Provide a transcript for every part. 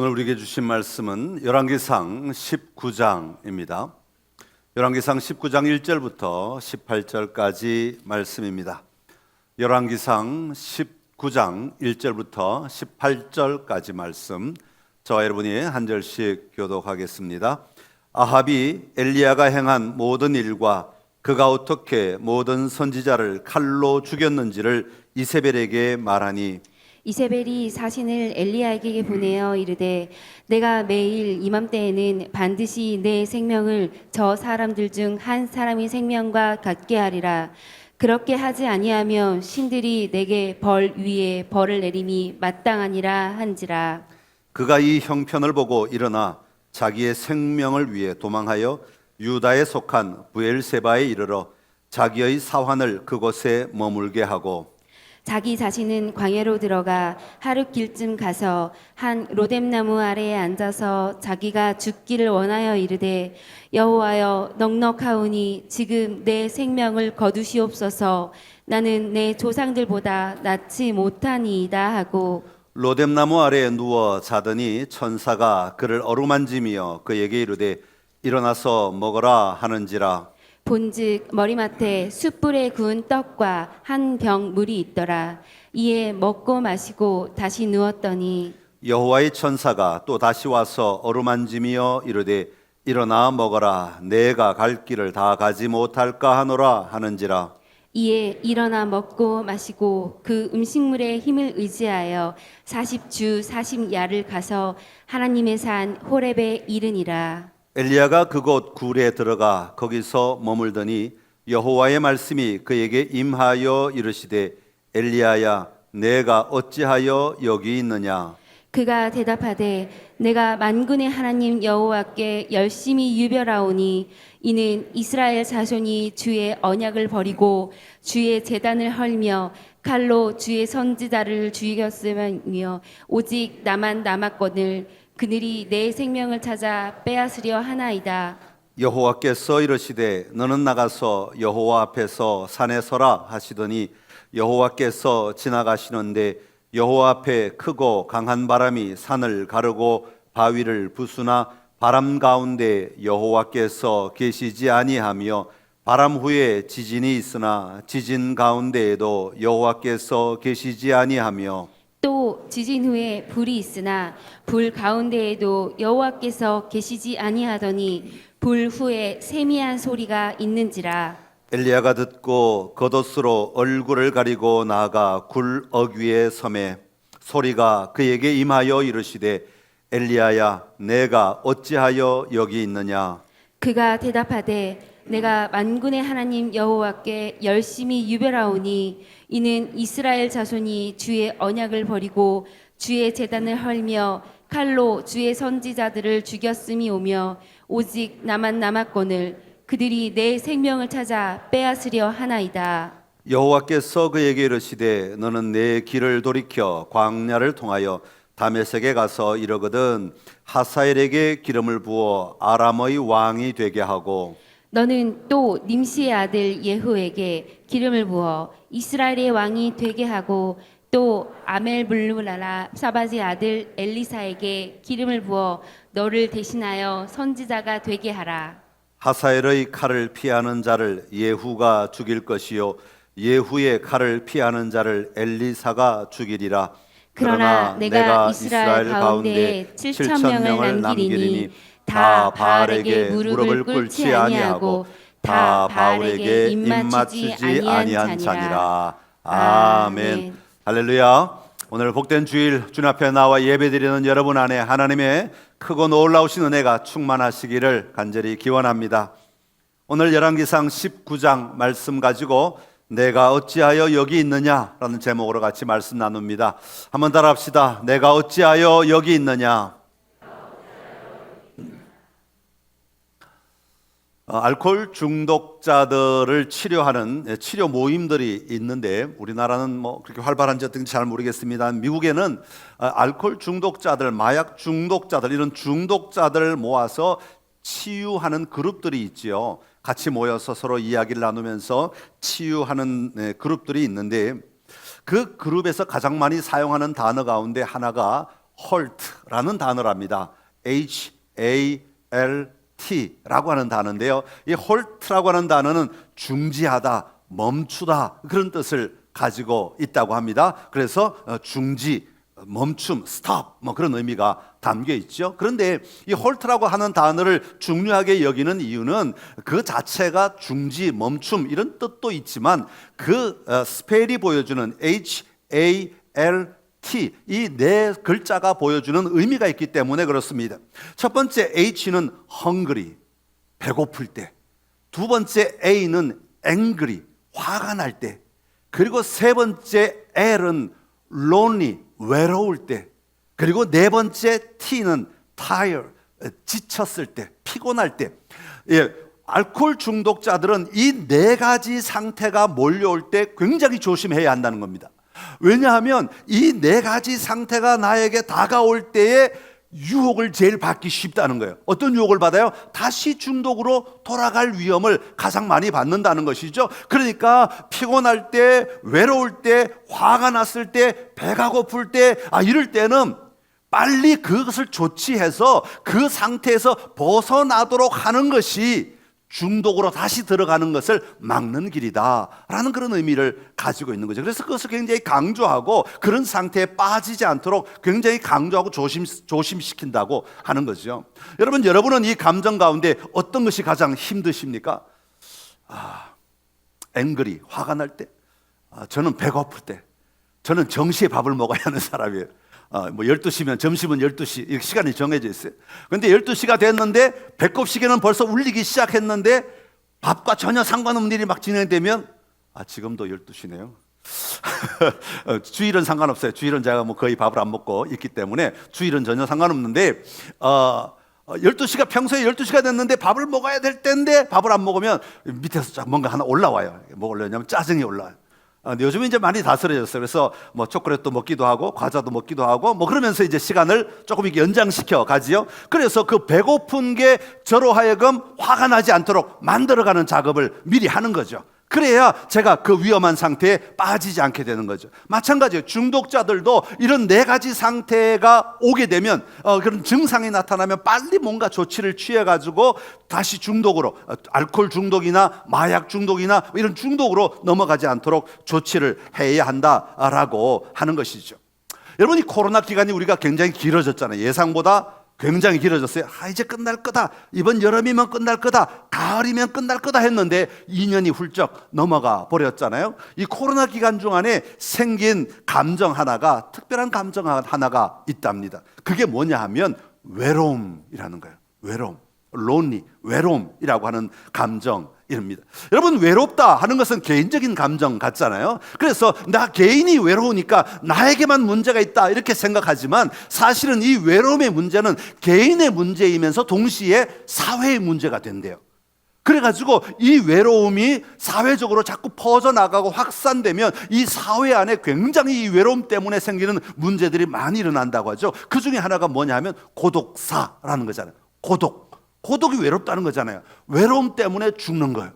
오늘 우리에게 주신 말씀은 열왕기상 19장입니다. 열왕기상 19장 1절부터 18절까지 말씀입니다. 열왕기상 19장 1절부터 18절까지 말씀, 저와 여러분이 한 절씩 교독하겠습니다. 아합이 엘리야가 행한 모든 일과 그가 어떻게 모든 선지자를 칼로 죽였는지를 이세벨에게 말하니, 이세벨이 사신을 엘리야에게 보내어 이르되 내가 매일 이맘때에는 반드시 내 생명을 저 사람들 중 한 사람의 생명과 같게 하리라. 그렇게 하지 아니하면 신들이 내게 벌 위에 벌을 내림이 마땅하니라 한지라. 그가 이 형편을 보고 일어나 자기의 생명을 위해 도망하여 유다에 속한 브엘세바에 이르러 자기의 사환을 그곳에 머물게 하고, 자기 자신은 광야로 들어가 하루 길쯤 가서 한 로뎀나무 아래에 앉아서 자기가 죽기를 원하여 이르되 여호와여, 넉넉하오니 지금 내 생명을 거두시옵소서. 나는 내 조상들보다 낫지 못하니이다 하고, 로뎀나무 아래에 누워 자더니 천사가 그를 어루만지며 그에게 이르되 일어나서 먹어라 하는지라. 본즉 머리맡에 숯불에 구운 떡과 한 병 물이 있더라. 이에 먹고 마시고 다시 누웠더니 여호와의 천사가 또 다시 와서 어루만지며 이르되 일어나 먹어라, 내가 갈 길을 다 가지 못할까 하노라 하는지라. 이에 일어나 먹고 마시고 그 음식물의 힘을 의지하여 40주 40야를 가서 하나님의 산 호렙에 이르니라. 엘리야가 그곳 굴에 들어가 거기서 머물더니 여호와의 말씀이 그에게 임하여 이르시되 엘리야야, 내가 어찌하여 여기 있느냐. 그가 대답하되 내가 만군의 하나님 여호와께 열심히 유별하오니 이는 이스라엘 자손이 주의 언약을 버리고 주의 제단을 헐며 칼로 주의 선지자를 죽였으며 오직 나만 남았거늘 그들이 내 생명을 찾아 빼앗으려 하나이다. 여호와께서 이르시되 너는 나가서 여호와 앞에서 산에 서라 하시더니 여호와께서 지나가시는데 여호와 앞에 크고 강한 바람이 산을 가르고 바위를 부수나 바람 가운데 여호와께서 계시지 아니하며 바람 후에 지진이 있으나 지진 가운데에도 여호와께서 계시지 아니하며 또 지진 후에 불이 있으나 불 가운데에도 여호와께서 계시지 아니하더니 불 후에 세미한 소리가 있는지라. 엘리야가 듣고 겉옷으로 얼굴을 가리고 나아가 굴 어귀에 섬에 소리가 그에게 임하여 이르시되 엘리야야, 내가 어찌하여 여기 있느냐. 그가 대답하되 내가 만군의 하나님 여호와께 열심히 유별하오니 이는 이스라엘 자손이 주의 언약을 버리고 주의 제단을 헐며 칼로 주의 선지자들을 죽였음이 오며 오직 나만 남았거늘 그들이 내 생명을 찾아 빼앗으려 하나이다. 여호와께서 그에게 이르시되 너는 내 길을 돌이켜 광야를 통하여 다메섹에 가서 이르거든 하사엘에게 기름을 부어 아람의 왕이 되게 하고 너는 또 님시의 아들 예후에게 기름을 부어 이스라엘의 왕이 되게 하고 또 아멜불루라라 사바지 아들 엘리사에게 기름을 부어 너를 대신하여 선지자가 되게 하라. 하사엘의 칼을 피하는 자를 예후가 죽일 것이요 예후의 칼을 피하는 자를 엘리사가 죽이리라. 그러나 내가 이스라엘 가운데 7,000명을 남기리니 다 바알에게 무릎을 꿇지 아니하고 다 바알에게 입맞추지 아니한 자니라. 아멘. 할렐루야. 오늘 복된 주일 주님 앞에 나와 예배드리는 여러분 안에 하나님의 크고 놀라우신 은혜가 충만하시기를 간절히 기원합니다. 오늘 열왕기상 19장 말씀 가지고 내가 어찌하여 여기 있느냐라는 제목으로 같이 말씀 나눕니다. 한번 따라합시다. 내가 어찌하여 여기 있느냐. 알코올 중독자들을 치료하는 치료 모임들이 있는데 우리나라는 뭐 그렇게 활발한지 어떤지 잘 모르겠습니다. 미국에는 알코올 중독자들, 마약 중독자들 이런 중독자들을 모아서 치유하는 그룹들이 있지요. 같이 모여서 서로 이야기를 나누면서 치유하는 그룹들이 있는데 그 그룹에서 가장 많이 사용하는 단어 가운데 하나가 halt라는 단어랍니다. HALT라고 하는 단어인데요. 이 halt라고 하는 단어는 중지하다, 멈추다 그런 뜻을 가지고 있다고 합니다. 그래서 중지, 멈춤, stop 뭐 그런 의미가 담겨 있죠. 그런데 이 halt라고 하는 단어를 중요하게 여기는 이유는 그 자체가 중지, 멈춤 이런 뜻도 있지만 그 스펠이 보여주는 HALT 이 네 글자가 보여주는 의미가 있기 때문에 그렇습니다. 첫 번째 H는 hungry, 배고플 때. 두 번째 A는 angry, 화가 날 때. 그리고 세 번째 L은 lonely, 외로울 때. 그리고 네 번째 T는 tired, 지쳤을 때, 피곤할 때. 예, 알코올 중독자들은 이 네 가지 상태가 몰려올 때 굉장히 조심해야 한다는 겁니다. 왜냐하면 이 네 가지 상태가 나에게 다가올 때에 유혹을 제일 받기 쉽다는 거예요. 어떤 유혹을 받아요? 다시 중독으로 돌아갈 위험을 가장 많이 받는다는 것이죠. 그러니까 피곤할 때, 외로울 때, 화가 났을 때, 배가 고플 때, 이럴 때는 빨리 그것을 조치해서 그 상태에서 벗어나도록 하는 것이 중독으로 다시 들어가는 것을 막는 길이다라는 그런 의미를 가지고 있는 거죠. 그래서 그것을 굉장히 강조하고 그런 상태에 빠지지 않도록 굉장히 강조하고 조심시킨다고 하는 거죠. 여러분은 이 감정 가운데 어떤 것이 가장 힘드십니까? 앵그리, 화가 날 때, 저는 배고플 때, 저는 정시에 밥을 먹어야 하는 사람이에요. 뭐 12시면 점심은 12시 이렇게 시간이 정해져 있어요. 그런데 12시가 됐는데 배꼽시계는 벌써 울리기 시작했는데 밥과 전혀 상관없는 일이 막 진행되면 지금도 12시네요. 주일은 상관없어요. 주일은 제가 뭐 거의 밥을 안 먹고 있기 때문에 주일은 전혀 상관없는데 12시가 평소에 12시가 됐는데 밥을 먹어야 될 때인데 밥을 안 먹으면 밑에서 뭔가 하나 올라와요. 뭐 올라오냐면 짜증이 올라와요. 근데 요즘은 이제 많이 다스려졌어요. 그래서 뭐 초콜릿도 먹기도 하고 과자도 먹기도 하고 뭐 그러면서 이제 시간을 조금 이렇게 연장시켜 가지요. 그래서 그 배고픈 게 저로 하여금 화가 나지 않도록 만들어가는 작업을 미리 하는 거죠. 그래야 제가 그 위험한 상태에 빠지지 않게 되는 거죠. 마찬가지예요. 중독자들도 이런 네 가지 상태가 오게 되면 그런 증상이 나타나면 빨리 뭔가 조치를 취해가지고 다시 중독으로 알코올 중독이나 마약 중독이나 이런 중독으로 넘어가지 않도록 조치를 해야 한다라고 하는 것이죠. 여러분, 이 코로나 기간이 우리가 굉장히 길어졌잖아요. 예상보다 굉장히 길어졌어요. 이제 끝날 거다. 이번 여름이면 끝날 거다. 가을이면 끝날 거다 했는데 2년이 훌쩍 넘어가 버렸잖아요. 이 코로나 기간 중간에 생긴 감정 하나가, 특별한 감정 하나가 있답니다. 그게 뭐냐 하면 외로움이라는 거예요. 외로움. lonely, 외로움이라고 하는 감정입니다. 여러분, 외롭다 하는 것은 개인적인 감정 같잖아요. 그래서 나 개인이 외로우니까 나에게만 문제가 있다 이렇게 생각하지만 사실은 이 외로움의 문제는 개인의 문제이면서 동시에 사회의 문제가 된대요. 그래가지고 이 외로움이 사회적으로 자꾸 퍼져나가고 확산되면 이 사회 안에 굉장히 이 외로움 때문에 생기는 문제들이 많이 일어난다고 하죠. 그 중에 하나가 뭐냐 하면 고독사라는 거잖아요. 고독이 외롭다는 거잖아요. 외로움 때문에 죽는 거예요.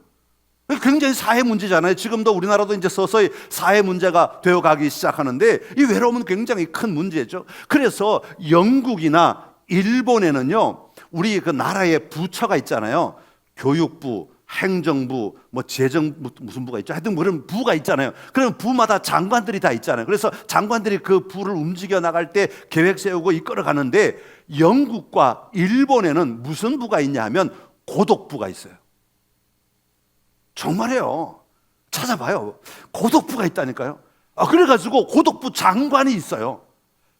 굉장히 사회 문제잖아요. 지금도 우리나라도 이제 서서히 사회 문제가 되어가기 시작하는데 이 외로움은 굉장히 큰 문제죠. 그래서 영국이나 일본에는요, 우리 그 나라의 부처가 있잖아요. 교육부, 행정부, 뭐 재정부, 무슨 부가 있죠? 하여튼 그런 부가 있잖아요. 그럼 부마다 장관들이 다 있잖아요. 그래서 장관들이 그 부를 움직여 나갈 때 계획 세우고 이끌어 가는데 영국과 일본에는 무슨 부가 있냐 하면 고독부가 있어요. 정말이에요. 찾아봐요. 고독부가 있다니까요. 그래가지고 고독부 장관이 있어요.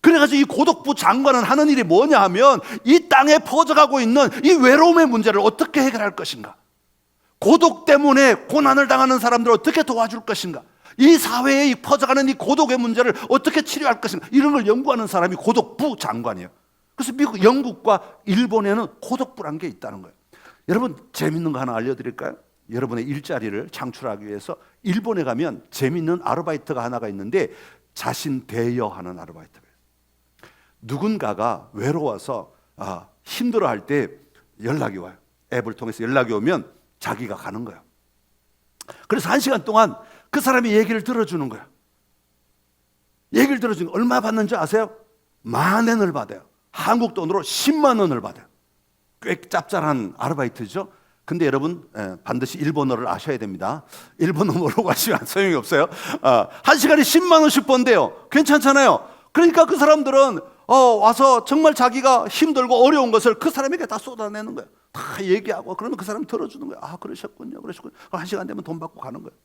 그래가지고 이 고독부 장관은 하는 일이 뭐냐 하면 이 땅에 퍼져가고 있는 이 외로움의 문제를 어떻게 해결할 것인가, 고독 때문에 고난을 당하는 사람들을 어떻게 도와줄 것인가, 이 사회에 이 퍼져가는 이 고독의 문제를 어떻게 치료할 것인가, 이런 걸 연구하는 사람이 고독부 장관이에요. 그래서 미국, 영국과 일본에는 고독부란 게 있다는 거예요. 여러분, 재밌는 거 하나 알려드릴까요? 여러분의 일자리를 창출하기 위해서 일본에 가면 재밌는 아르바이트가 하나가 있는데 자신 대여하는 아르바이트가 있어요. 누군가가 외로워서 힘들어할 때 연락이 와요. 앱을 통해서 연락이 오면 자기가 가는 거예요. 그래서 1시간 동안 그 사람이 얘기를 들어주는 거예요. 얘기를 들어주는 거 얼마 받는지 아세요? 10,000엔을 받아요. 한국 돈으로 10만 원을 받아요. 꽤 짭짤한 아르바이트죠. 근데 여러분 반드시 일본어를 아셔야 됩니다. 일본어 모르고 하시면 소용이 없어요. 한 시간에 10만 원씩 번대요. 괜찮잖아요. 그러니까 그 사람들은 와서 정말 자기가 힘들고 어려운 것을 그 사람에게 다 쏟아내는 거예요. 다 얘기하고 그러면 그 사람이 들어주는 거예요. 아, 그러셨군요. 한 시간 되면 돈 받고 가는 거예요.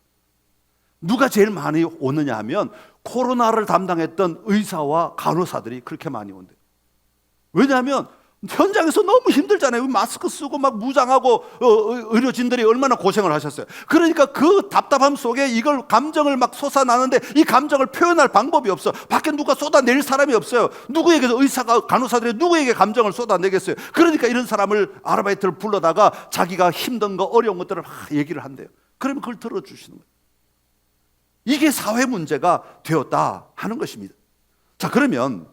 누가 제일 많이 오느냐 하면 코로나를 담당했던 의사와 간호사들이 그렇게 많이 온대요. 왜냐하면 현장에서 너무 힘들잖아요. 마스크 쓰고 막 무장하고 의료진들이 얼마나 고생을 하셨어요. 그러니까 그 답답함 속에 이걸 감정을 막 솟아나는데 이 감정을 표현할 방법이 없어. 밖에 누가 쏟아낼 사람이 없어요. 누구에게서 의사가 간호사들이 누구에게 감정을 쏟아내겠어요. 그러니까 이런 사람을 아르바이트를 불러다가 자기가 힘든 거 어려운 것들을 막 얘기를 한대요. 그러면 그걸 들어주시는 거예요. 이게 사회 문제가 되었다 하는 것입니다. 자, 그러면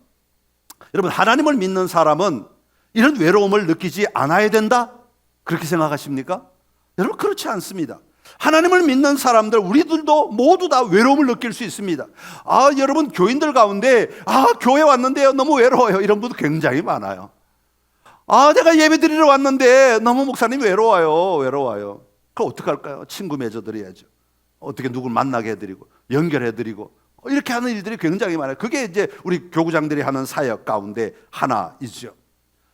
여러분, 하나님을 믿는 사람은 이런 외로움을 느끼지 않아야 된다? 그렇게 생각하십니까? 여러분, 그렇지 않습니다. 하나님을 믿는 사람들, 우리들도 모두 다 외로움을 느낄 수 있습니다. 여러분, 교인들 가운데 교회 왔는데요, 너무 외로워요, 이런 분도 굉장히 많아요. 내가 예배 드리러 왔는데 너무 목사님 외로워요. 그럼 어떡할까요? 친구 맺어드려야죠. 어떻게 누굴 만나게 해드리고 연결해드리고 이렇게 하는 일들이 굉장히 많아요. 그게 이제 우리 교구장들이 하는 사역 가운데 하나이죠.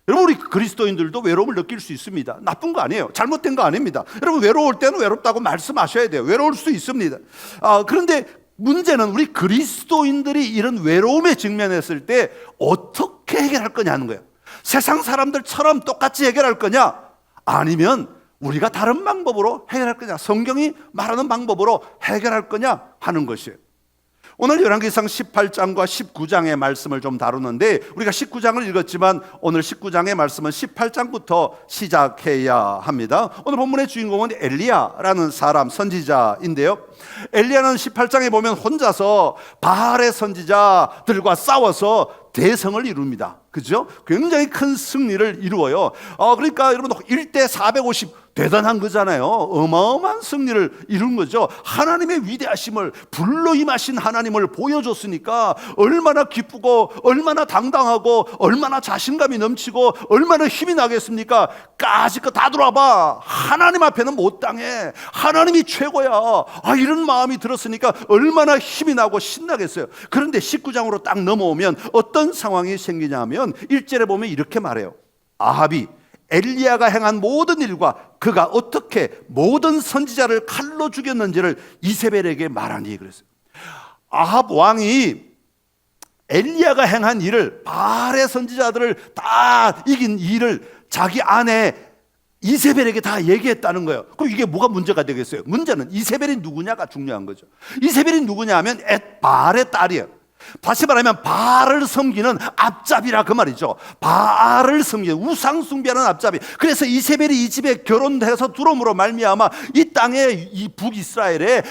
여러분, 우리 그리스도인들도 외로움을 느낄 수 있습니다. 나쁜 거 아니에요. 잘못된 거 아닙니다. 여러분, 외로울 때는 외롭다고 말씀하셔야 돼요. 외로울 수 있습니다. 그런데 문제는 우리 그리스도인들이 이런 외로움에 직면했을 때 어떻게 해결할 거냐는 거예요. 세상 사람들처럼 똑같이 해결할 거냐, 아니면 우리가 다른 방법으로 해결할 거냐, 성경이 말하는 방법으로 해결할 거냐 하는 것이에요. 오늘 열왕기상 18장과 19장의 말씀을 좀 다루는데, 우리가 19장을 읽었지만 오늘 19장의 말씀은 18장부터 시작해야 합니다. 오늘 본문의 주인공은 엘리야라는 사람, 선지자인데요, 엘리야는 18장에 보면 혼자서 바알의 선지자들과 싸워서 대성을 이룹니다. 그죠? 굉장히 큰 승리를 이루어요. 그러니까 여러분, 1대 450 대단한 거잖아요. 어마어마한 승리를 이룬 거죠. 하나님의 위대하심을, 불로 임하신 하나님을 보여줬으니까 얼마나 기쁘고 얼마나 당당하고 얼마나 자신감이 넘치고 얼마나 힘이 나겠습니까? 까짓 다 들어와봐. 하나님 앞에는 못 당해. 하나님이 최고야. 이런 마음이 들었으니까 얼마나 힘이 나고 신나겠어요. 그런데 19장으로 딱 넘어오면 어떤 상황이 생기냐 하면 1절에 보면 이렇게 말해요. 아합이 엘리야가 행한 모든 일과 그가 어떻게 모든 선지자를 칼로 죽였는지를 이세벨에게 말하니, 그랬어요. 아합 왕이 엘리야가 행한 일을, 바알의 선지자들을 다 이긴 일을 자기 아내 이세벨에게 다 얘기했다는 거예요. 그럼 이게 뭐가 문제가 되겠어요? 문제는 이세벨이 누구냐가 중요한 거죠. 이세벨이 누구냐 하면 바알의 딸이에요. 다시 말하면 바알을 섬기는 앞잡이라 그 말이죠. 바알을 섬기는, 우상 숭배하는 앞잡이. 그래서 이세벨이 이 집에 결혼해서 들어옴으로 말미암아 이 땅에, 이 북이스라엘에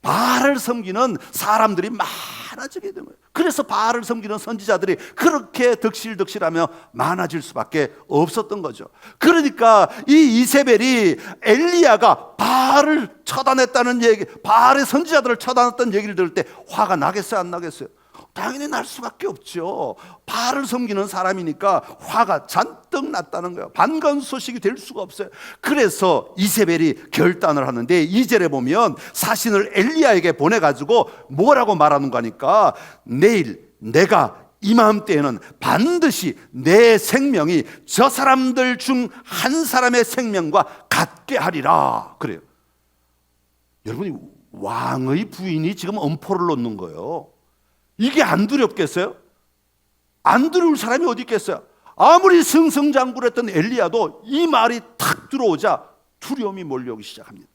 바알을 섬기는 사람들이 많아지게 된 거예요. 그래서 바알을 섬기는 선지자들이 그렇게 덕실덕실하며 많아질 수밖에 없었던 거죠. 그러니까 이 이세벨이 엘리야가 바알을 처단했다는 얘기, 바알의 선지자들을 처단했다는 얘기를 들을 때 화가 나겠어요, 안 나겠어요? 당연히 날 수밖에 없죠. 바알을 섬기는 사람이니까 화가 잔뜩 났다는 거예요. 반가운 소식이 될 수가 없어요. 그래서 이세벨이 결단을 하는데 2절에 보면 사신을 엘리야에게 보내가지고 뭐라고 말하는 거니까, 내일 내가 이맘때에는 반드시 내 생명이 저 사람들 중 한 사람의 생명과 같게 하리라 그래요. 여러분이 왕의 부인이 지금 엄포를 놓는 거예요. 이게 안 두렵겠어요? 안 두려울 사람이 어디 있겠어요? 아무리 승승장구했던 엘리야도 이 말이 탁 들어오자 두려움이 몰려오기 시작합니다.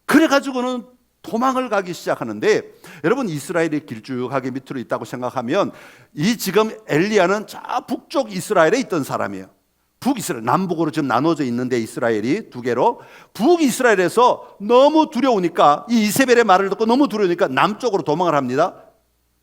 그래가지고는 도망을 가기 시작하는데, 여러분, 이스라엘이 길쭉하게 밑으로 있다고 생각하면 이 지금 엘리야는 저 북쪽 이스라엘에 있던 사람이에요. 북이스라엘, 남북으로 지금 나눠져 있는데 이스라엘이 두 개로, 북이스라엘에서 너무 두려우니까, 이 이세벨의 말을 듣고 너무 두려우니까 남쪽으로 도망을 합니다.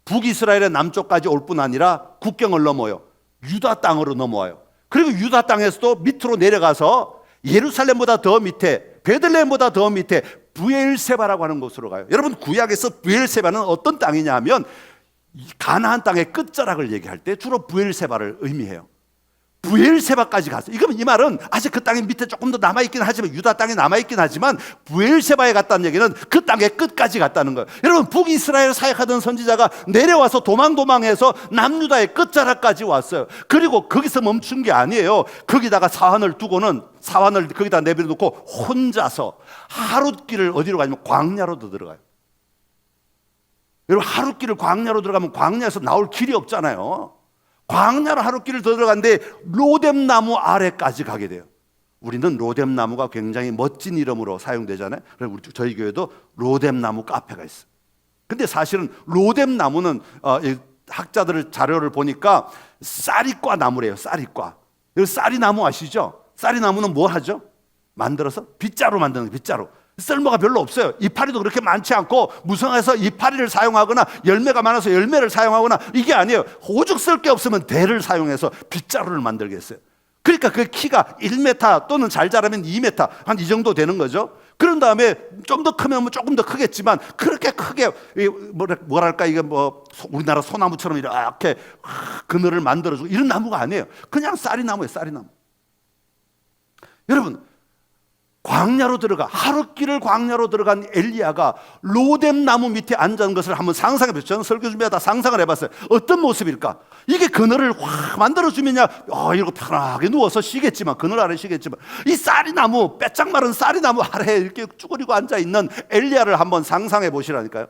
북이스라엘의 남쪽까지 올 뿐 아니라 국경을 넘어요. 유다 땅으로 넘어와요. 그리고 유다 땅에서도 밑으로 내려가서 예루살렘보다 더 밑에, 베들레헴보다 더 밑에 부엘세바라고 하는 곳으로 가요. 여러분, 구약에서 부엘세바는 어떤 땅이냐 하면 이 가나안 땅의 끝자락을 얘기할 때 주로 부엘세바를 의미해요. 부엘세바까지 갔어요. 이건 이 말은 아직 그 땅의 밑에 조금 더 남아있긴 하지만, 유다 땅에 남아있긴 하지만 부엘세바에 갔다는 얘기는 그 땅의 끝까지 갔다는 거예요. 여러분, 북이스라엘 사역하던 선지자가 내려와서 도망해서 남유다의 끝자락까지 왔어요. 그리고 거기서 멈춘 게 아니에요. 거기다가 사환을 거기다 내버려놓고 혼자서 하룻길을 어디로 가냐면 광야로 들어가요. 여러분, 하룻길을 광야로 들어가면 광야에서 나올 길이 없잖아요. 광야로 하룻길을 더 들어갔는데 로뎀나무 아래까지 가게 돼요. 우리는 로뎀나무가 굉장히 멋진 이름으로 사용되잖아요. 그래서 저희 교회도 로뎀나무 카페가 있어요. 근데 사실은 로뎀나무는 학자들 자료를 보니까 쌀이과 나무래요. 쌀이과. 쌀이나무 아시죠? 쌀이나무는 뭐 하죠? 만들어서 빗자루 만드는 거예요. 빗자루. 쓸모가 별로 없어요. 이파리도 그렇게 많지 않고, 무성해서 이파리를 사용하거나 열매가 많아서 열매를 사용하거나, 이게 아니에요. 오죽 쓸 게 없으면 대를 사용해서 빗자루를 만들겠어요. 그러니까 그 키가 1m 또는 잘 자라면 2m 한 이 정도 되는 거죠. 그런 다음에 좀 더 크면 조금 더 크겠지만, 그렇게 크게 뭐랄까, 이게 뭐 우리나라 소나무처럼 이렇게 그늘을 만들어주고 이런 나무가 아니에요. 그냥 쌀이나무예요. 쌀이나무. 여러분, 광야로 들어가, 하룻길을 광야로 들어간 엘리야가 로뎀나무 밑에 앉은 것을 한번 상상해 보세요. 저는 설교 준비하다 상상을 해봤어요. 어떤 모습일까? 이게 그늘을 확 만들어주면야 이러고 편하게 누워서 쉬겠지만, 그늘 아래 쉬겠지만, 이 쌀이나무, 빼짝 마른 쌀이나무 아래에 이렇게 쭈그리고 앉아있는 엘리야를 한번 상상해 보시라니까요.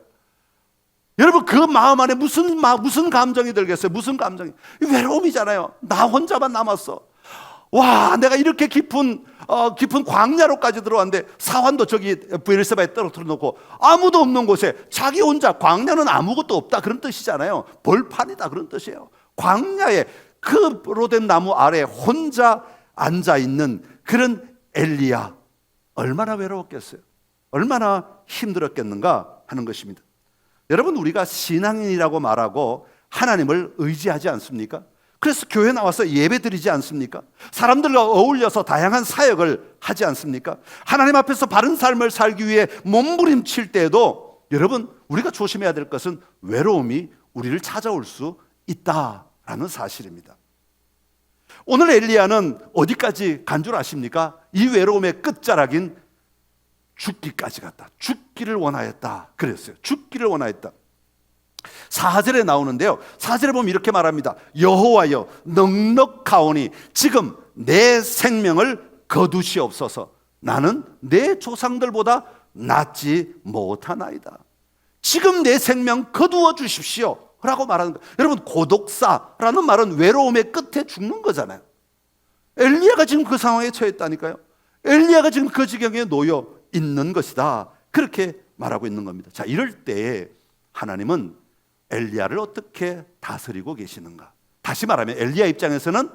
여러분, 그 마음 안에 무슨 감정이 들겠어요? 무슨 감정이? 외로움이잖아요. 나 혼자만 남았어. 와, 내가 이렇게 깊은 광야로까지 들어왔는데, 사환도 저기 부엘세바에 떨어뜨려 놓고 아무도 없는 곳에 자기 혼자, 광야는 아무것도 없다 그런 뜻이잖아요. 벌판이다 그런 뜻이에요. 광야에 그 로뎀나무 아래 혼자 앉아있는 그런 엘리야, 얼마나 외로웠겠어요? 얼마나 힘들었겠는가 하는 것입니다. 여러분, 우리가 신앙인이라고 말하고 하나님을 의지하지 않습니까? 그래서 교회 나와서 예배 드리지 않습니까? 사람들과 어울려서 다양한 사역을 하지 않습니까? 하나님 앞에서 바른 삶을 살기 위해 몸부림칠 때에도, 여러분, 우리가 조심해야 될 것은 외로움이 우리를 찾아올 수 있다라는 사실입니다. 오늘 엘리야는 어디까지 간 줄 아십니까? 이 외로움의 끝자락인 죽기까지 갔다. 죽기를 원하였다 그랬어요. 죽기를 원하였다. 4절에 나오는데요, 4절에 보면 이렇게 말합니다. 여호와여, 넉넉하오니 지금 내 생명을 거두시옵소서. 나는 내 조상들보다 낫지 못하나이다. 지금 내 생명 거두어 주십시오 라고 말하는 거예요. 여러분, 고독사라는 말은 외로움의 끝에 죽는 거잖아요. 엘리야가 지금 그 상황에 처했다니까요. 엘리야가 지금 그 지경에 놓여 있는 것이다, 그렇게 말하고 있는 겁니다. 자, 이럴 때 하나님은 엘리야를 어떻게 다스리고 계시는가? 다시 말하면 엘리야 입장에서는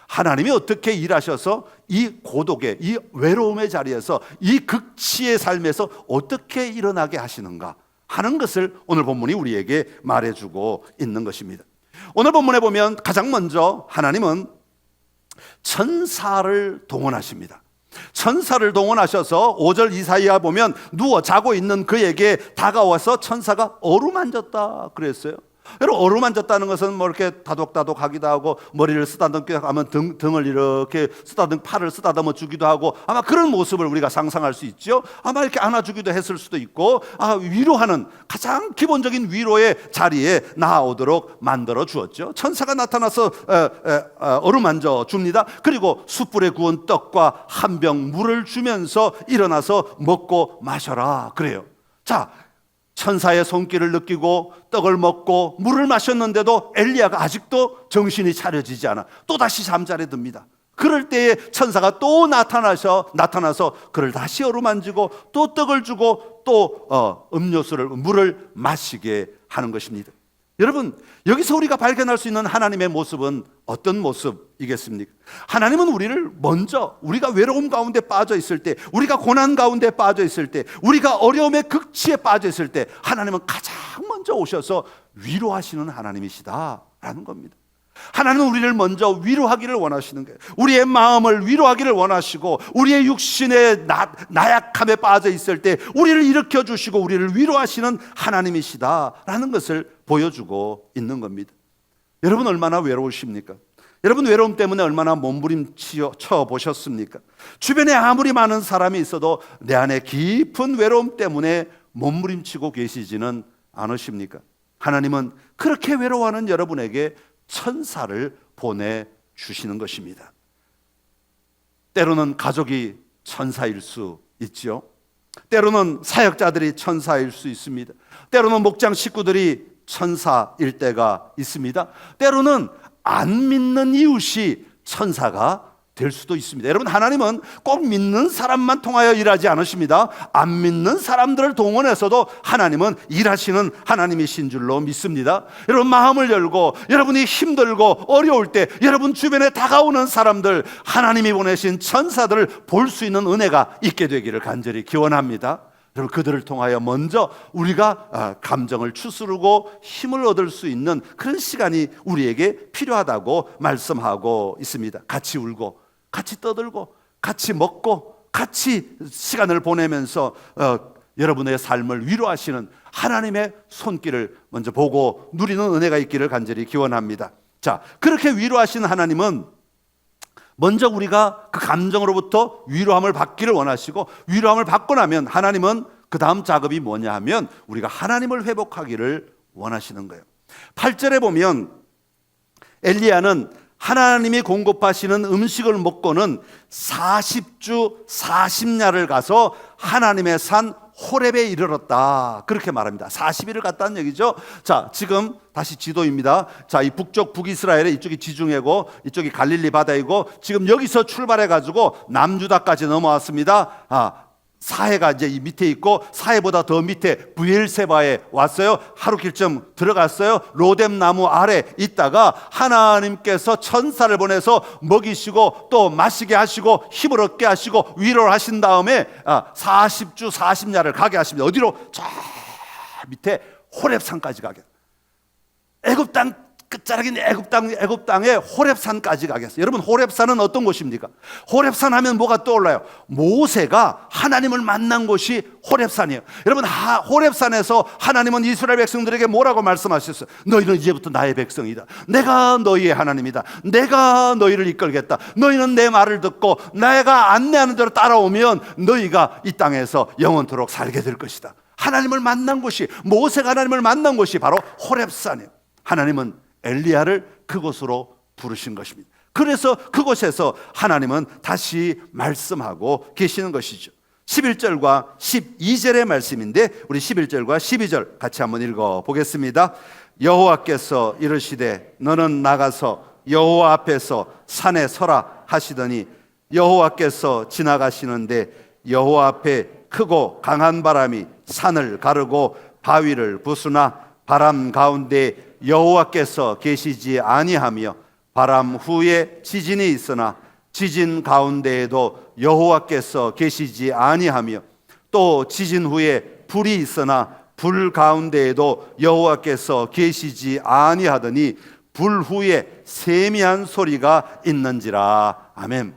하나님이 어떻게 일하셔서 이 고독의, 이 외로움의 자리에서, 이 극치의 삶에서 어떻게 일어나게 하시는가 하는 것을 오늘 본문이 우리에게 말해주고 있는 것입니다. 오늘 본문에 보면 가장 먼저 하나님은 천사를 동원하십니다. 천사를 동원하셔서 5절 이사야 보면 누워 자고 있는 그에게 다가와서 천사가 어루만졌다 그랬어요. 여러분, 어루만졌다는 것은 뭐 이렇게 다독다독 하기도 하고, 머리를 쓰다듬기도 하면 등을 이렇게 팔을 쓰다듬어 주기도 하고, 아마 그런 모습을 우리가 상상할 수 있죠. 아마 이렇게 안아주기도 했을 수도 있고, 위로하는 가장 기본적인 위로의 자리에 나아오도록 만들어 주었죠. 천사가 나타나서 어루만져 줍니다. 그리고 숯불에 구운 떡과 한 병 물을 주면서 일어나서 먹고 마셔라 그래요. 자, 천사의 손길을 느끼고 떡을 먹고 물을 마셨는데도 엘리야가 아직도 정신이 차려지지 않아 또다시 잠자리에 듭니다. 그럴 때에 천사가 또 나타나서 그를 다시 어루만지고 또 떡을 주고 또 물을 마시게 하는 것입니다. 여러분, 여기서 우리가 발견할 수 있는 하나님의 모습은 어떤 모습이겠습니까? 하나님은 우리를 먼저, 우리가 외로움 가운데 빠져 있을 때, 우리가 고난 가운데 빠져 있을 때, 우리가 어려움의 극치에 빠져 있을 때, 하나님은 가장 먼저 오셔서 위로하시는 하나님이시다라는 겁니다. 하나님은 우리를 먼저 위로하기를 원하시는 거예요. 우리의 마음을 위로하기를 원하시고, 우리의 육신의 나약함에 빠져 있을 때 우리를 일으켜 주시고 우리를 위로하시는 하나님이시다라는 것을 보여주고 있는 겁니다. 여러분 얼마나 외로우십니까? 여러분 외로움 때문에 얼마나 몸부림쳐 보셨습니까? 주변에 아무리 많은 사람이 있어도 내 안에 깊은 외로움 때문에 몸부림치고 계시지는 않으십니까? 하나님은 그렇게 외로워하는 여러분에게 천사를 보내주시는 것입니다. 때로는 가족이 천사일 수 있지요. 때로는 사역자들이 천사일 수 있습니다. 때로는 목장 식구들이 천사일 때가 있습니다. 때로는 안 믿는 이웃이 천사가 될 수도 있습니다. 여러분, 하나님은 꼭 믿는 사람만 통하여 일하지 않으십니다. 안 믿는 사람들을 동원해서도 하나님은 일하시는 하나님이신 줄로 믿습니다. 여러분, 마음을 열고 여러분이 힘들고 어려울 때 여러분 주변에 다가오는 사람들, 하나님이 보내신 천사들을 볼 수 있는 은혜가 있게 되기를 간절히 기원합니다. 여러분, 그들을 통하여 먼저 우리가 감정을 추스르고 힘을 얻을 수 있는 그런 시간이 우리에게 필요하다고 말씀하고 있습니다. 같이 울고 같이 떠들고 같이 먹고 같이 시간을 보내면서 여러분의 삶을 위로하시는 하나님의 손길을 먼저 보고 누리는 은혜가 있기를 간절히 기원합니다. 자, 그렇게 위로하시는 하나님은 먼저 우리가 그 감정으로부터 위로함을 받기를 원하시고, 위로함을 받고 나면 하나님은 그 다음 작업이 뭐냐 하면 우리가 하나님을 회복하기를 원하시는 거예요. 8절에 보면 엘리야는 하나님이 공급하시는 음식을 먹고는 40주 40야를 가서 하나님의 산 호렙에 이르렀다, 그렇게 말합니다. 40일을 갔다는 얘기죠. 자, 지금 다시 지도입니다. 자, 이 북쪽 북이스라엘의 이쪽이 지중해고 이쪽이 갈릴리 바다이고, 지금 여기서 출발해 가지고 남유다까지 넘어왔습니다. 사해가 이제 이 밑에 있고, 사해보다 더 밑에 브엘세바에 왔어요. 하루 길쯤 들어갔어요. 로뎀 나무 아래 있다가 하나님께서 천사를 보내서 먹이시고 또 마시게 하시고 힘을 얻게 하시고 위로를 하신 다음에 40주 40야를 가게 하십니다. 어디로? 저 밑에 호렙산까지 가게. 애굽 땅 끝자락인 애굽 땅의 호렙산까지 가겠어요. 여러분, 호렙산은 어떤 곳입니까? 호렙산 하면 뭐가 떠올라요? 모세가 하나님을 만난 곳이 호렙산이에요. 여러분, 호렙산에서 하나님은 이스라엘 백성들에게 뭐라고 말씀하셨어요? 너희는 이제부터 나의 백성이다. 내가 너희의 하나님이다. 내가 너희를 이끌겠다. 너희는 내 말을 듣고 내가 안내하는 대로 따라오면 너희가 이 땅에서 영원토록 살게 될 것이다. 하나님을 만난 곳이, 모세가 하나님을 만난 곳이 바로 호렙산이에요. 하나님은 엘리야를 그곳으로 부르신 것입니다. 그래서 그곳에서 하나님은 다시 말씀하고 계시는 것이죠. 11절과 12절의 말씀인데 우리 11절과 12절 같이 한번 읽어보겠습니다. 여호와께서 이르시되 너는 나가서 여호와 앞에서 산에 서라 하시더니 여호와께서 지나가시는데 여호와 앞에 크고 강한 바람이 산을 가르고 바위를 부수나 바람 가운데 여호와께서 계시지 아니하며 바람 후에 지진이 있으나 지진 가운데에도 여호와께서 계시지 아니하며 또 지진 후에 불이 있으나 불 가운데에도 여호와께서 계시지 아니하더니 불 후에 세미한 소리가 있는지라. 아멘.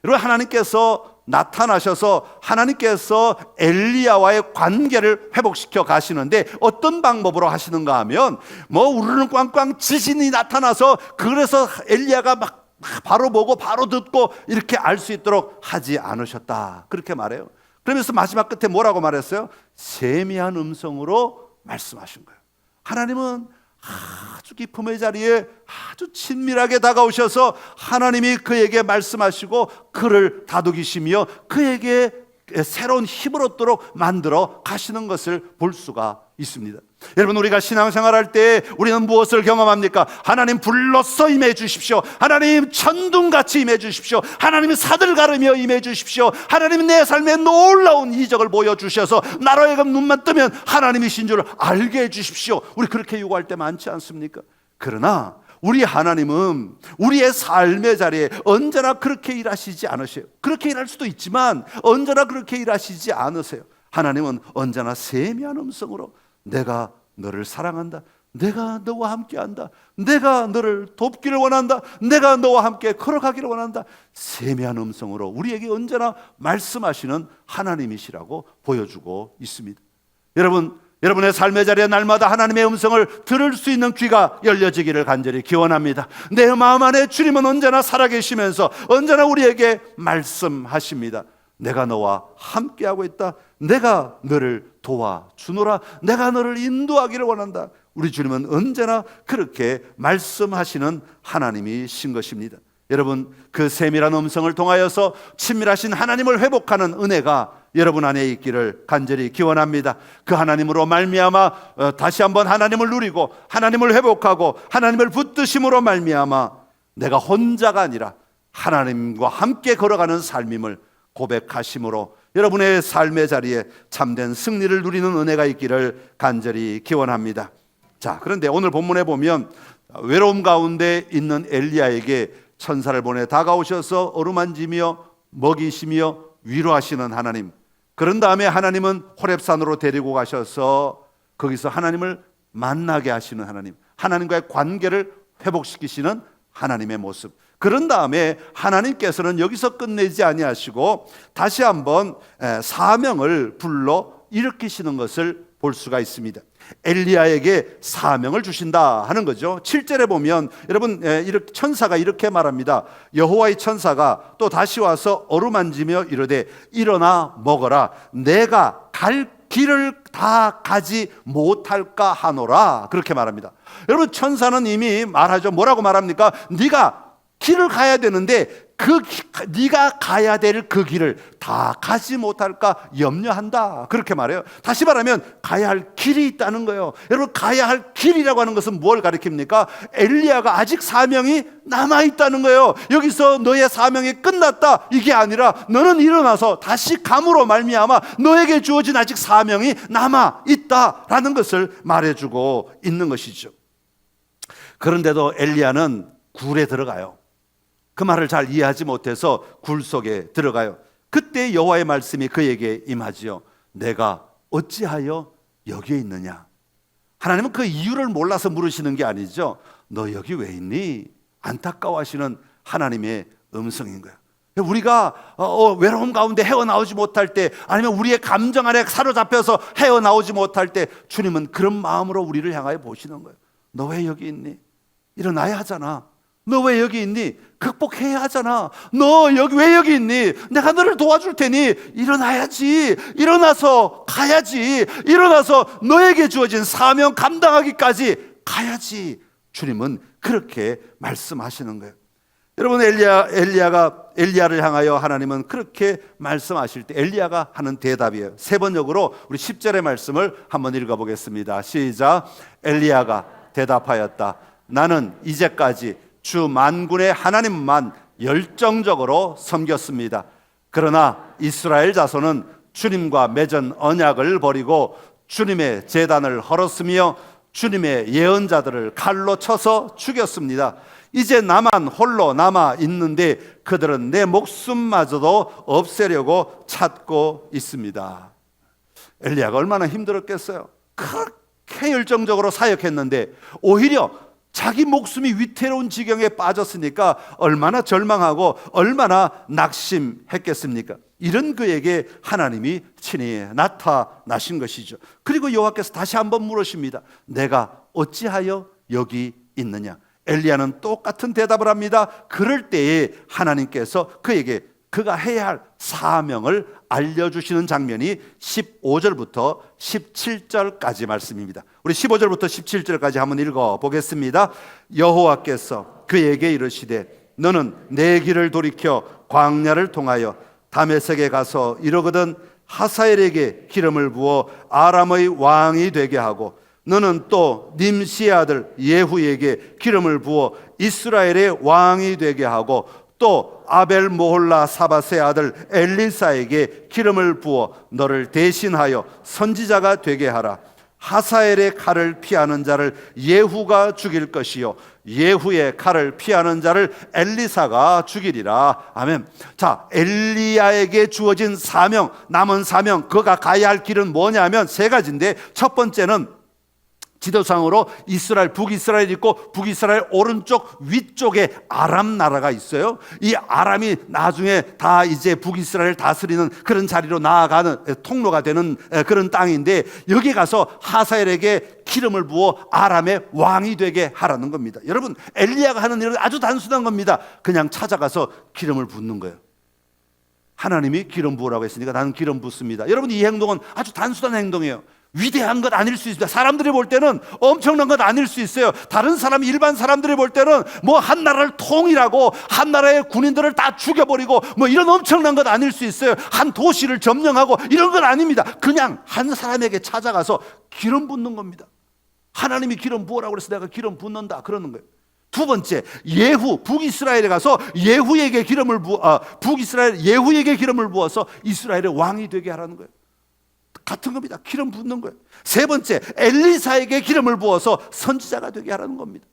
여러분, 하나님께서 나타나셔서 하나님께서 엘리야와의 관계를 회복시켜 가시는데 어떤 방법으로 하시는가 하면 우르르 꽝꽝 지진이 나타나서 그래서 엘리야가 막 바로 보고 바로 듣고 이렇게 알 수 있도록 하지 않으셨다, 그렇게 말해요. 그러면서 마지막 끝에 뭐라고 말했어요? 세미한 음성으로 말씀하신 거예요. 하나님은 아주 기쁨의 자리에 아주 친밀하게 다가오셔서 하나님이 그에게 말씀하시고 그를 다독이시며 그에게 새로운 힘을 얻도록 만들어 가시는 것을 볼 수가 있습니다. 여러분, 우리가 신앙생활할 때 우리는 무엇을 경험합니까? 하나님 불로써 임해 주십시오. 하나님 천둥같이 임해 주십시오. 하나님 사들 가르며 임해 주십시오. 하나님 내 삶에 놀라운 이적을 보여주셔서 나로 하여금 눈만 뜨면 하나님이신 줄 알게 해주십시오. 우리 그렇게 요구할 때 많지 않습니까? 그러나 우리 하나님은 우리의 삶의 자리에 언제나 그렇게 일하시지 않으세요. 그렇게 일할 수도 있지만 언제나 그렇게 일하시지 않으세요. 하나님은 언제나 세미한 음성으로 내가 너를 사랑한다, 내가 너와 함께한다. 내가 너를 돕기를 원한다. 내가 너와 함께 걸어가기를 원한다. 세미한 음성으로 우리에게 언제나 말씀하시는 하나님이시라고 보여주고 있습니다. 여러분의 삶의 자리에 날마다 하나님의 음성을 들을 수 있는 귀가 열려지기를 간절히 기원합니다. 내 마음 안에 주님은 언제나 살아계시면서 언제나 우리에게 말씀하십니다. 내가 너와 함께하고 있다. 내가 너를 도와주노라. 내가 너를 인도하기를 원한다. 우리 주님은 언제나 그렇게 말씀하시는 하나님이신 것입니다. 여러분, 그 세밀한 음성을 통하여서 친밀하신 하나님을 회복하는 은혜가 여러분 안에 있기를 간절히 기원합니다. 그 하나님으로 말미암아 다시 한번 하나님을 누리고 하나님을 회복하고 하나님을 붙드심으로 말미암아 내가 혼자가 아니라 하나님과 함께 걸어가는 삶임을 고백하심으로 여러분의 삶의 자리에 참된 승리를 누리는 은혜가 있기를 간절히 기원합니다. 자, 그런데 오늘 본문에 보면 외로움 가운데 있는 엘리야에게 천사를 보내 다가오셔서 어루만지며 먹이시며 위로하시는 하나님. 그런 다음에 하나님은 호렙산으로 데리고 가셔서 거기서 하나님을 만나게 하시는 하나님, 하나님과의 관계를 회복시키시는 하나님의 모습. 그런 다음에 하나님께서는 여기서 끝내지 아니하시고 다시 한번 사명을 불러 일으키시는 것을 볼 수가 있습니다. 엘리야에게 사명을 주신다 하는 거죠. 7절에 보면 여러분, 천사가 이렇게 말합니다. 여호와의 천사가 또 다시 와서 어루만지며 이르되 일어나 먹어라. 내가 갈 길을 다 가지 못할까 하노라. 그렇게 말합니다. 여러분, 천사는 이미 말하죠. 뭐라고 말합니까? 네가 길을 가야 되는데 네가 가야 될 그 길을 다 가지 못할까 염려한다. 그렇게 말해요. 다시 말하면 가야 할 길이 있다는 거예요. 여러분, 가야 할 길이라고 하는 것은 뭘 가리킵니까? 엘리야가 아직 사명이 남아있다는 거예요. 여기서 너의 사명이 끝났다 이게 아니라 너는 일어나서 다시 감으로 말미암아 너에게 주어진 아직 사명이 남아있다라는 것을 말해주고 있는 것이죠. 그런데도 엘리야는 굴에 들어가요. 그 말을 잘 이해하지 못해서 굴 속에 들어가요. 그때 여호와의 말씀이 그에게 임하지요. 내가 어찌하여 여기에 있느냐? 하나님은 그 이유를 몰라서 물으시는 게 아니죠. 너 여기 왜 있니? 안타까워하시는 하나님의 음성인 거예요. 우리가 외로움 가운데 헤어나오지 못할 때, 아니면 우리의 감정 안에 사로잡혀서 헤어나오지 못할 때 주님은 그런 마음으로 우리를 향하여 보시는 거예요. 너 왜 여기 있니? 일어나야 하잖아. 너 왜 여기 있니? 극복해야 하잖아. 너 왜 여기 있니? 내가 너를 도와줄 테니 일어나야지. 일어나서 가야지. 일어나서 너에게 주어진 사명 감당하기까지 가야지. 주님은 그렇게 말씀하시는 거예요. 여러분, 엘리야를 향하여 하나님은 그렇게 말씀하실 때 엘리야가 하는 대답이에요. 세 번역으로 우리 10절의 말씀을 한번 읽어보겠습니다. 시작. 엘리야가 대답하였다. 나는 이제까지 주 만군의 하나님만 열정적으로 섬겼습니다. 그러나 이스라엘 자손은 주님과 맺은 언약을 버리고 주님의 제단을 헐었으며 주님의 예언자들을 칼로 쳐서 죽였습니다. 이제 나만 홀로 남아 있는데 그들은 내 목숨마저도 없애려고 찾고 있습니다. 엘리야가 얼마나 힘들었겠어요. 그렇게 열정적으로 사역했는데 오히려 자기 목숨이 위태로운 지경에 빠졌으니까 얼마나 절망하고 얼마나 낙심했겠습니까? 이런 그에게 하나님이 친히 나타나신 것이죠. 그리고 여호와께서 다시 한번 물으십니다. 내가 어찌하여 여기 있느냐? 엘리야는 똑같은 대답을 합니다. 그럴 때에 하나님께서 그에게 그가 해야 할 사명을 알려주시는 장면이 15절부터 17절까지 말씀입니다. 우리 15절부터 17절까지 한번 읽어보겠습니다. 여호와께서 그에게 이르시되 너는 내 길을 돌이켜 광야를 통하여 다메섹에 가서 이르거든 하사엘에게 기름을 부어 아람의 왕이 되게 하고 너는 또 님시의 아들 예후에게 기름을 부어 이스라엘의 왕이 되게 하고 또 아벨 모홀라 사밧의 아들 엘리사에게 기름을 부어 너를 대신하여 선지자가 되게 하라. 하사엘의 칼을 피하는 자를 예후가 죽일 것이요 예후의 칼을 피하는 자를 엘리사가 죽이리라. 아멘. 자, 엘리야에게 주어진 사명, 남은 사명, 그가 가야 할 길은 뭐냐면 세 가지인데 첫 번째는 지도상으로 이스라엘, 북이스라엘 있고 북이스라엘 오른쪽 위쪽에 아람 나라가 있어요. 이 아람이 나중에 다 이제 북이스라엘 다스리는 그런 자리로 나아가는 통로가 되는 그런 땅인데, 여기 가서 하사엘에게 기름을 부어 아람의 왕이 되게 하라는 겁니다. 여러분, 엘리야가 하는 일은 아주 단순한 겁니다. 그냥 찾아가서 기름을 붓는 거예요. 하나님이 기름 부으라고 했으니까 나는 기름 붓습니다. 여러분, 이 행동은 아주 단순한 행동이에요. 위대한 것 아닐 수 있습니다. 사람들이 볼 때는 엄청난 것 아닐 수 있어요. 다른 사람, 일반 사람들이 볼 때는 뭐 한 나라를 통일하고 한 나라의 군인들을 다 죽여버리고 뭐 이런 엄청난 것 아닐 수 있어요. 한 도시를 점령하고 이런 건 아닙니다. 그냥 한 사람에게 찾아가서 기름 붓는 겁니다. 하나님이 기름 부으라고 그래서 내가 기름 붓는다 그러는 거예요. 두 번째, 예후, 북이스라엘에 가서 예후에게 기름을 부어서 이스라엘의 왕이 되게 하라는 거예요. 같은 겁니다. 기름 붓는 거예요. 세 번째, 엘리사에게 기름을 부어서 선지자가 되게 하라는 겁니다.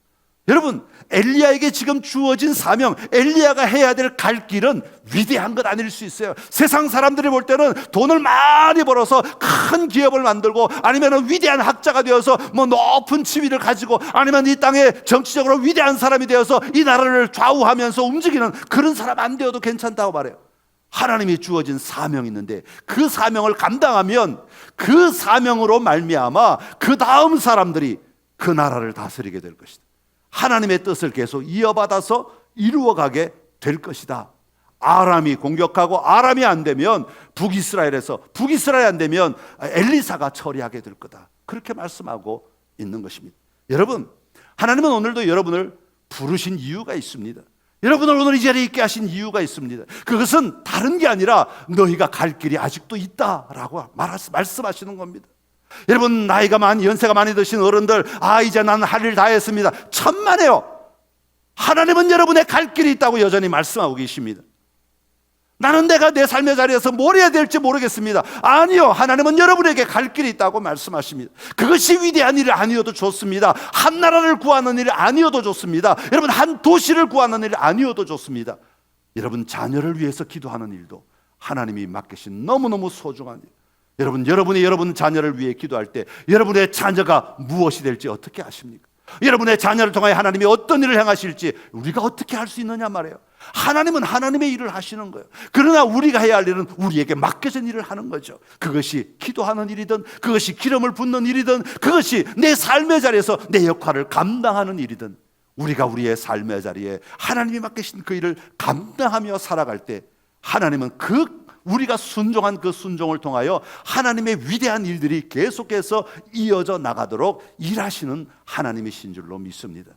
여러분, 엘리야에게 지금 주어진 사명, 엘리야가 해야 될 갈 길은 위대한 것 아닐 수 있어요. 세상 사람들이 볼 때는 돈을 많이 벌어서 큰 기업을 만들고, 아니면 위대한 학자가 되어서 뭐 높은 지위를 가지고, 아니면 이 땅에 정치적으로 위대한 사람이 되어서 이 나라를 좌우하면서 움직이는 그런 사람 안 되어도 괜찮다고 말해요. 하나님이 주어진 사명이 있는데 그 사명을 감당하면 그 사명으로 말미암아 그 다음 사람들이 그 나라를 다스리게 될 것이다. 하나님의 뜻을 계속 이어받아서 이루어가게 될 것이다. 아람이 공격하고 아람이 안 되면 북이스라엘이 안 되면 엘리사가 처리하게 될 거다. 그렇게 말씀하고 있는 것입니다. 여러분, 하나님은 오늘도 여러분을 부르신 이유가 있습니다. 여러분을 오늘 이 자리에 있게 하신 이유가 있습니다. 그것은 다른 게 아니라 너희가 갈 길이 아직도 있다라고 말씀하시는 겁니다. 여러분, 연세가 많이 드신 어른들, 이제 나는 할 일 다 했습니다. 천만에요. 하나님은 여러분의 갈 길이 있다고 여전히 말씀하고 계십니다. 나는 내가 내 삶의 자리에서 뭘 해야 될지 모르겠습니다. 아니요, 하나님은 여러분에게 갈 길이 있다고 말씀하십니다. 그것이 위대한 일이 아니어도 좋습니다. 한 나라를 구하는 일이 아니어도 좋습니다. 여러분, 한 도시를 구하는 일이 아니어도 좋습니다. 여러분, 자녀를 위해서 기도하는 일도 하나님이 맡기신 너무너무 소중한 일. 여러분이 여러분 자녀를 위해 기도할 때 여러분의 자녀가 무엇이 될지 어떻게 아십니까? 여러분의 자녀를 통하여 하나님이 어떤 일을 행하실지 우리가 어떻게 할 수 있느냐 말이에요. 하나님은 하나님의 일을 하시는 거예요. 그러나 우리가 해야 할 일은 우리에게 맡겨진 일을 하는 거죠. 그것이 기도하는 일이든, 그것이 기름을 붓는 일이든, 그것이 내 삶의 자리에서 내 역할을 감당하는 일이든, 우리가 우리의 삶의 자리에 하나님이 맡기신 그 일을 감당하며 살아갈 때 하나님은 우리가 순종한 그 순종을 통하여 하나님의 위대한 일들이 계속해서 이어져 나가도록 일하시는 하나님이신 줄로 믿습니다.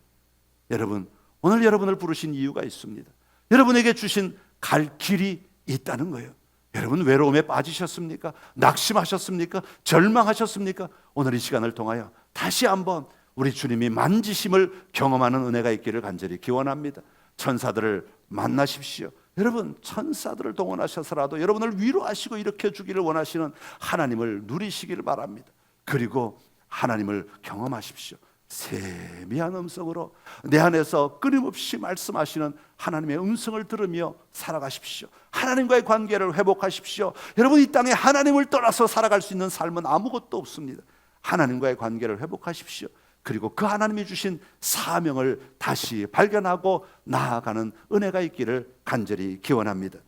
여러분, 오늘 여러분을 부르신 이유가 있습니다. 여러분에게 주신 갈 길이 있다는 거예요. 여러분, 외로움에 빠지셨습니까? 낙심하셨습니까? 절망하셨습니까? 오늘 이 시간을 통하여 다시 한번 우리 주님이 만지심을 경험하는 은혜가 있기를 간절히 기원합니다. 천사들을 만나십시오. 여러분, 천사들을 동원하셔서라도 여러분을 위로하시고 일으켜 주기를 원하시는 하나님을 누리시기를 바랍니다. 그리고 하나님을 경험하십시오. 세미한 음성으로 내 안에서 끊임없이 말씀하시는 하나님의 음성을 들으며 살아가십시오. 하나님과의 관계를 회복하십시오. 여러분, 이 땅에 하나님을 떠나서 살아갈 수 있는 삶은 아무것도 없습니다. 하나님과의 관계를 회복하십시오. 그리고 그 하나님이 주신 사명을 다시 발견하고 나아가는 은혜가 있기를 간절히 기원합니다.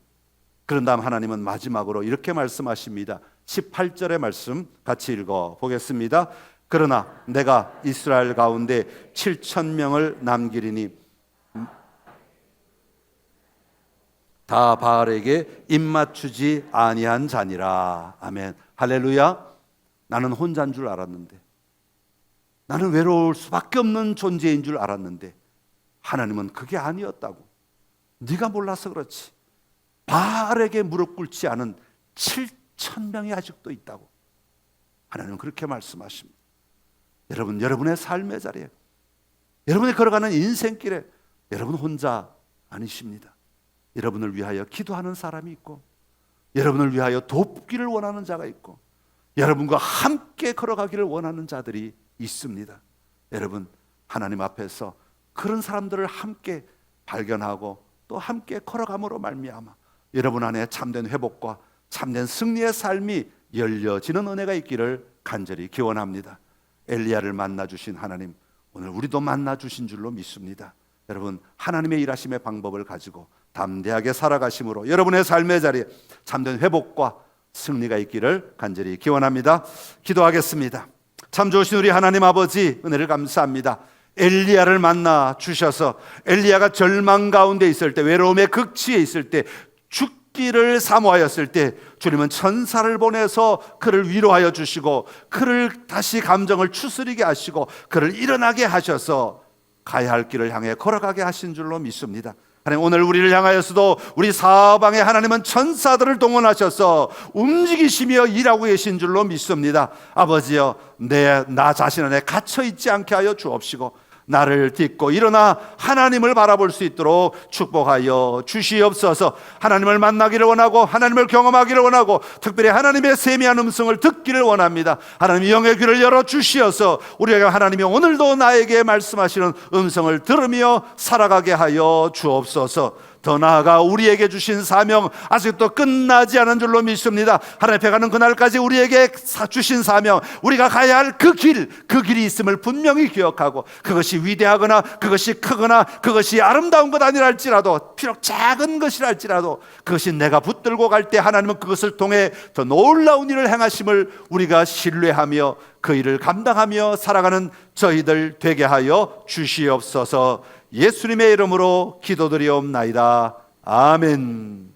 그런 다음 하나님은 마지막으로 이렇게 말씀하십니다. 18절의 말씀 같이 읽어 보겠습니다. 그러나 내가 이스라엘 가운데 7,000명을 남기리니 다 바알에게 입맞추지 아니한 자니라. 아멘. 할렐루야. 나는 혼자인 줄 알았는데, 나는 외로울 수밖에 없는 존재인 줄 알았는데 하나님은 그게 아니었다고. 네가 몰라서 그렇지. 바알에게 무릎 꿇지 않은 7,000명이 아직도 있다고. 하나님은 그렇게 말씀하십니다. 여러분, 여러분의 삶의 자리에, 여러분이 걸어가는 인생길에 여러분 혼자 아니십니다. 여러분을 위하여 기도하는 사람이 있고, 여러분을 위하여 돕기를 원하는 자가 있고, 여러분과 함께 걸어가기를 원하는 자들이 있습니다. 여러분, 하나님 앞에서 그런 사람들을 함께 발견하고 또 함께 걸어감으로 말미암아 여러분 안에 참된 회복과 참된 승리의 삶이 열려지는 은혜가 있기를 간절히 기원합니다. 엘리야를 만나 주신 하나님, 오늘 우리도 만나 주신 줄로 믿습니다. 여러분, 하나님의 일하심의 방법을 가지고 담대하게 살아가심으로 여러분의 삶의 자리에 참된 회복과 승리가 있기를 간절히 기원합니다. 기도하겠습니다. 참 좋으신 우리 하나님 아버지, 은혜를 감사합니다. 엘리야를 만나 주셔서 엘리야가 절망 가운데 있을 때, 외로움의 극치에 있을 때, 죽기를 사모하였을 때 주님은 천사를 보내서 그를 위로하여 주시고 그를 다시 감정을 추스리게 하시고 그를 일어나게 하셔서 가야 할 길을 향해 걸어가게 하신 줄로 믿습니다. 하나님, 오늘 우리를 향하여서도 우리 사방에 하나님은 천사들을 동원하셔서 움직이시며 일하고 계신 줄로 믿습니다. 아버지여, 나 자신 안에 갇혀 있지 않게 하여 주옵시고 나를 딛고 일어나 하나님을 바라볼 수 있도록 축복하여 주시옵소서. 하나님을 만나기를 원하고 하나님을 경험하기를 원하고 특별히 하나님의 세미한 음성을 듣기를 원합니다. 하나님, 영의 귀를 열어 주시어서 우리가 하나님이 오늘도 나에게 말씀하시는 음성을 들으며 살아가게 하여 주옵소서. 더 나아가 우리에게 주신 사명 아직도 끝나지 않은 줄로 믿습니다. 하나님 앞에 가는 그날까지 우리에게 주신 사명, 우리가 가야 할 그 길이 있음을 분명히 기억하고 그것이 위대하거나 그것이 크거나 그것이 아름다운 것 아니라 할지라도, 비록 작은 것이라 할지라도 그것이 내가 붙들고 갈 때 하나님은 그것을 통해 더 놀라운 일을 행하심을 우리가 신뢰하며 그 일을 감당하며 살아가는 저희들 되게 하여 주시옵소서. 예수님의 이름으로 기도드리옵나이다. 아멘.